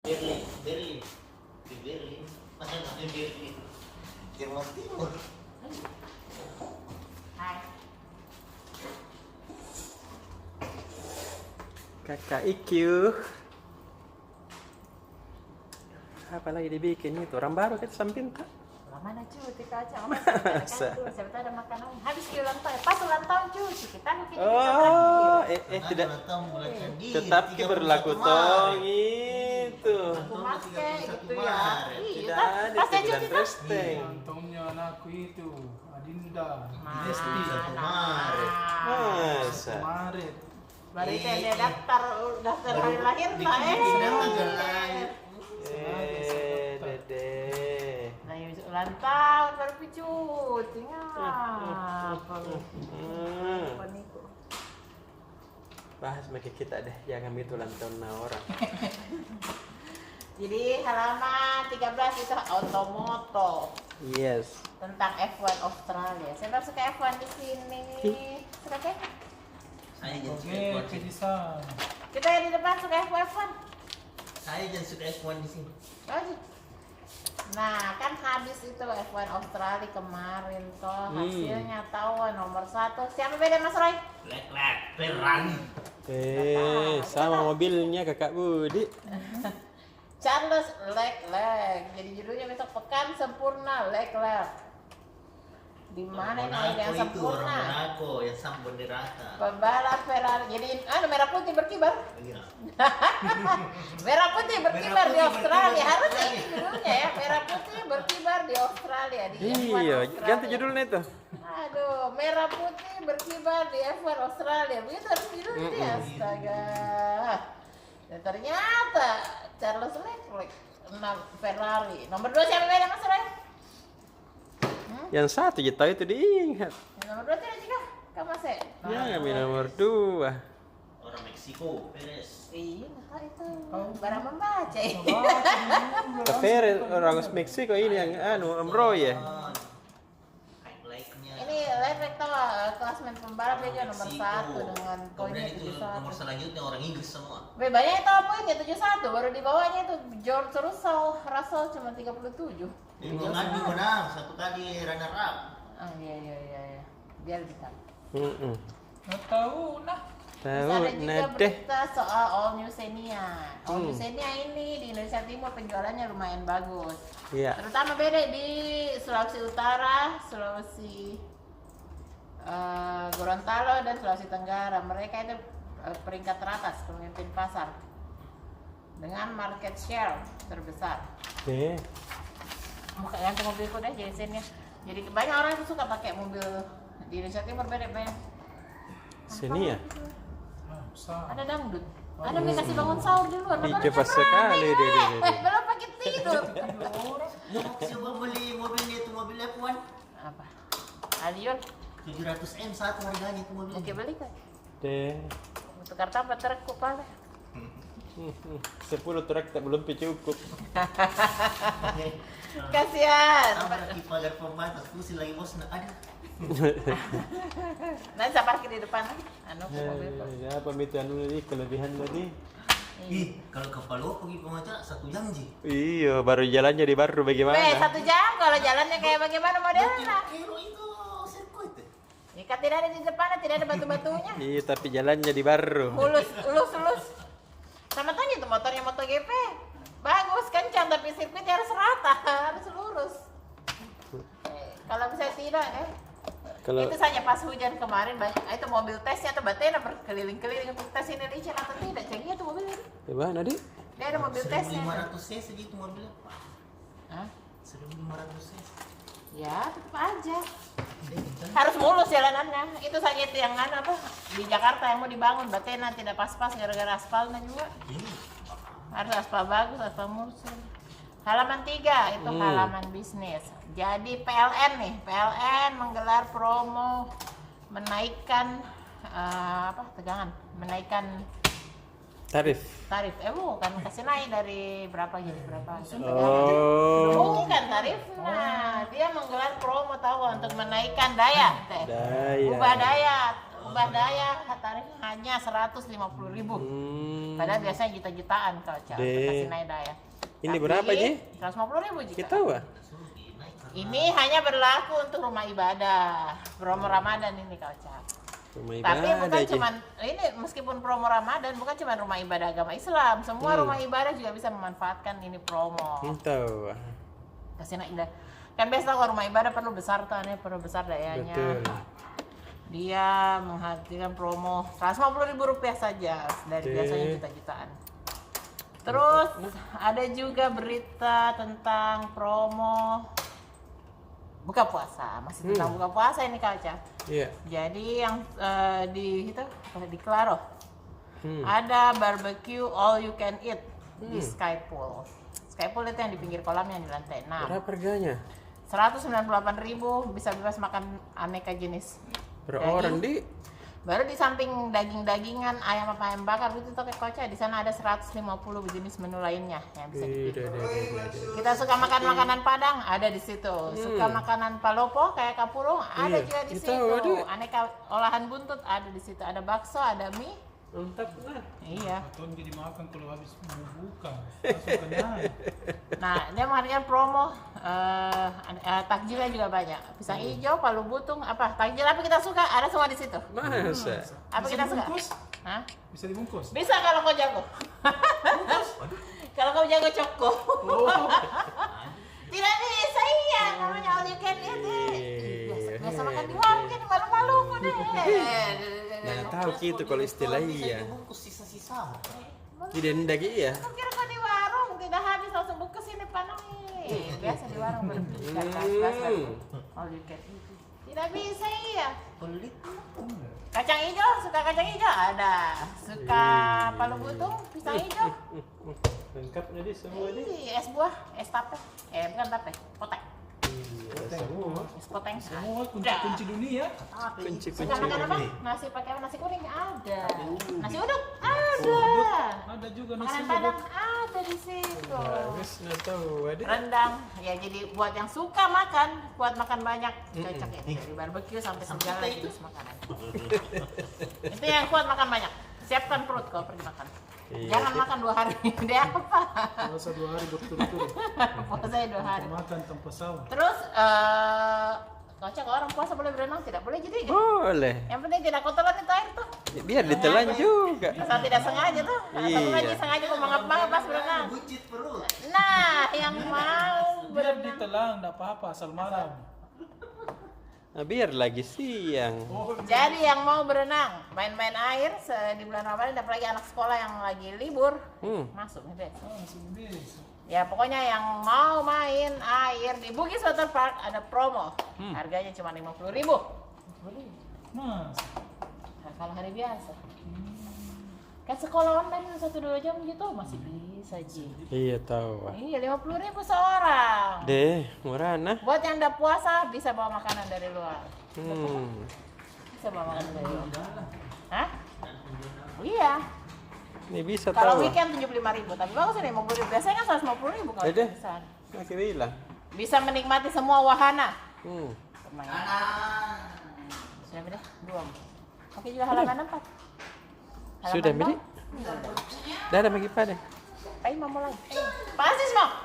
Berlin, Berlin, di Berlin, mana di Berlin, Jerman Timur. Hai. Kakak IQ. Apa lagi dibikin itu? Orang baru kan samping tak? Mana cuy, kita aja siapa tahu ada makanan. Habis ke ulang tahun, pas ulang tahun cuy, kita bikin Oh, tidak. Tidak. Tetap berlaku tong itu. Aku make gitu ya. Tidak Iya, ada pas aja bulan kita. Resteng. Untungnya anakku itu, Adinda. Desti satu Maret. Masa? Kemarin. Baru dia daftar hari lahir lah Dede. Nah, ya ulang tahun baru picut. Ngapa? Peniku. Bahas sama kita deh, jangan itu ulang tahun orang. Jadi halaman 13 itu Automoto Yes. tentang F1 Australia. Saya baru suka F1 di sini. Suka kan? Saya jangan suka Oke, F1. jadi sana. Kita yang di depan suka F1. Saya jangan suka F1 di sini. Oh, nah, kan habis itu F1 Australia kemarin toh hasilnya tahu nomor 1. Siapa beda Mas Roy? Leclerc, Ferrari. Sama mobilnya kakak Budi. Charles Leclerc. Jadi judulnya besok pekan sempurna Leclerc. Di mana ini yang Monaco itu orang sempurna? Monaco yang sambun di rata. Pembalap Ferrari. Jadi merah putih berkibar. Iya. Merah putih berkibar Merah di putih Australia. berkibar. Harusnya ini judulnya ya. Merah putih berkibar di Australia di F1 Iya, Australia. ganti judulnya itu. Aduh, merah putih berkibar di F1 Australia. Begitu harus judulnya. Astaga. Dan ternyata Charles Leclerc Ferrari. Nomor 2 siapa beda Mas Ray? Yang satu aja tahu itu diingat. Yang nomor 2 tidak juga. Kamu masih? Ya, kami nomor 2. Orang Meksiko, Perez. Iya, nggak tahu itu. Barang membaca. Tapi orang Meksiko ini yang Om Roy ya. Highlight-nya. Ini Leclerc tahu klasmen pembalap dia juga nomor 1 dengan poinnya Kemudian itu nomor 71. selanjutnya orang Inggris semua. Banyak yang tahu poinnya 71, baru di bawahnya itu George Russell cuma 37. Ini mengadu menang satu kali runner up. Ah iya. Dia lebih tahu. Nggak tahu nah. Terus Tahu ada juga nah deh. berita soal All New Xenia. All New Xenia ini di Indonesia Timur penjualannya lumayan bagus. Iya. Terutama beda di Sulawesi Utara, Sulawesi Gorontalo dan Sulawesi Tenggara. Mereka itu peringkat teratas pemimpin pasar dengan market share terbesar. Oke. Muka ganti mobilku deh jadi sennya. Jadi banyak orang yang suka pakai mobil di Indonesia Timur beda. Sini ya. Sah. Ada dangdut. Ada yang kasih bangun sahur di luar. Ih, cepat sekali deh. Belum pakai tidur. Coba beli mobilnya itu mobil F1. Apa? Alion, 700M satu harganya itu mobil. oke beli kan? Deh. Tukar tambah terkup pala. 10 truk tak belum cukup. Kasihan. Tambah pagar pembatas pusing lagi bos nak ada. Nanti saya parkir di depan. Anu ke mobilku. Ya, pemitian dulu nih kelebihan tadi. Ih, kalau ke Palu pergi ke Maca 1 jam ji. Iya, baru jalannya di baru bagaimana? 1 jam kalau jalannya kayak bagaimana modelnya? Kilo itu sirkuit. Jika tidak ada di depan, tidak ada batu-batunya. Iya, tapi jalannya di baru. Ulus. Sama tanya tuh motornya MotoGP. Bagus, kencang tapi sirkuitnya harus rata, harus lurus. Kalau bisa tidak Kalau itu saja pas hujan kemarin banyak itu mobil tesnya atau batena berkeliling-keliling untuk tes ini licin atau tidak. Canggih itu mobil ini. gimana, Di? Dia ada mobil tesnya. 1500 cc gitu mobilnya. Hah? 1500 cc. Ya, tetap aja. Harus mulus jalanannya. Itu saja itu yang apa di Jakarta yang mau dibangun batena tidak pas-pas gara-gara aspalnya juga. Harus aspal bagus, aspal mulus. Halaman 3 itu halaman bisnis. Jadi PLN menggelar promo menaikkan menaikkan Tarif. bukan kasih naik dari berapa jadi berapa. Oh. Bukan tarif. Nah, dia menggelar promo tahu untuk menaikkan daya. Daya. Ubah daya tarif hanya 150.000. Padahal biasanya juta-jutaan kalau Cak Deh. kasih Naida ya. Ini Tapi berapa, Ji? 150.000 juga. Kita tahu ah. Ini hanya berlaku untuk rumah ibadah. Promo Ramadan ini kau Cak. Rumah Tapi ibadah, bukan Ji. cuman ini meskipun promo Ramadan bukan cuma rumah ibadah agama Islam, semua rumah ibadah juga bisa memanfaatkan ini promo. Tahu. Kasih Naida. Kan biasa kalau rumah ibadah perlu besar tuh, perlu besar dayanya. Betul. Dia menghadirkan promo 150.000 rupiah saja dari Oke. biasanya juta-jutaan. Terus ada juga berita tentang promo buka puasa, masih tentang buka puasa ini Kaca. Iya. Jadi yang di itu di Claro Hmm. ada barbecue all you can eat di Sky Pool. Sky Pool itu yang di pinggir kolam yang di lantai 6. Berapa harganya? 198.000 bisa bebas makan aneka jenis. Per Daging. orang, Di? Baru di samping daging-dagingan, ayam apa ayam bakar itu toke kocak, di sana ada 150 jenis menu lainnya yang bisa dipilih. Kita suka makan makanan Padang, ada di situ. Suka makanan Palopo kayak kapurung, ada Iya, juga di kita situ. ada. Aneka olahan buntut ada di situ. Ada bakso, ada mie. Mantap lah. Iya. Atau jadi makan kalau habis mau buka. Langsung kenyang. Nah, dia menghadirkan promo takjilnya juga banyak. Pisang hijau, palu butung, apa takjil apa kita suka ada semua di situ. Masa? Apa Bisa kita suka? dibungkus? Hah? Bisa dibungkus? Bisa kalau kau jago. Kalau kau jago coko. Oh, Tidak bisa iya, namanya all you can eat. Biasa makan di warung kan di malu-maluku deh. Nah, tahu gitu kalau istilah iya. Bungkus sisa-sisa. Tidak ndagi iya. Aku kira kau di warung tidak habis langsung bungkus ini panang. Biasa di warung berpikat all you can eat. Tidak bisa iya. Pelit. Kacang hijau, suka kacang hijau ada. Suka palu butung, pisang hijau. Lengkap jadi semua ini. Es buah, es tape. Bukan tape, potek. Iya, semua. Es poteng. semua kunci-kunci dunia. Kunci-kunci Suka makan apa? ini. Nasi pakai nasi kuning ada. Nasi uduk ada. Ada juga nasi Makanan uduk. Padang ada di situ. Bagus, nggak tahu ada. Rendang, ya jadi buat yang suka makan, buat makan banyak cocok ini dari barbecue sampai segala jenis makanan. Itu yang kuat makan banyak. Siapkan perut kalau pergi makan. Iya, Jangan makan 2 hari. Dia apa? Puasa 2 hari berturut-turut. Puasanya 2 hari. Makan tanpa sahur. Terus kocak orang puasa boleh berenang tidak boleh jadi. Boleh. Yang penting tidak kotoran itu air tuh. Biar ditelan juga. Asal tidak sengaja tuh. Atau Iya. lagi sengaja mau mangap-mangap pas berenang. Buncit perut. Nah, yang mau Biar berenang. ditelan, enggak apa-apa asal malam. Nah, biar lagi siang. Jadi yang mau berenang, main-main air di bulan Ramadan, apalagi anak sekolah yang lagi libur, masuk nih Bes. Langsung bisa. Ya pokoknya yang mau main air di Bugis Water Park ada promo. Harganya cuma 50.000. Mas, Nah, kalau hari biasa. Kan sekolah online 1-2 jam gitu masih bisa Ji. Iya tahu. Iya 50.000 seorang. Deh, murah nah. Buat yang udah puasa bisa bawa makanan dari luar. Bisa bawa makanan dari luar. Hah? Iya. Ini bisa Kalau tahu. weekend 75.000, tapi bagus nih 50.000. Biasanya kan 150.000 kalau Deh. bisa. Masih bilang. Bisa menikmati semua wahana. Permainan. Sudah beda? 2. Oke juga halaman 4. Sudah, Midi? Dah ada bagi pada. Ayo mau mulai. Pasti semua.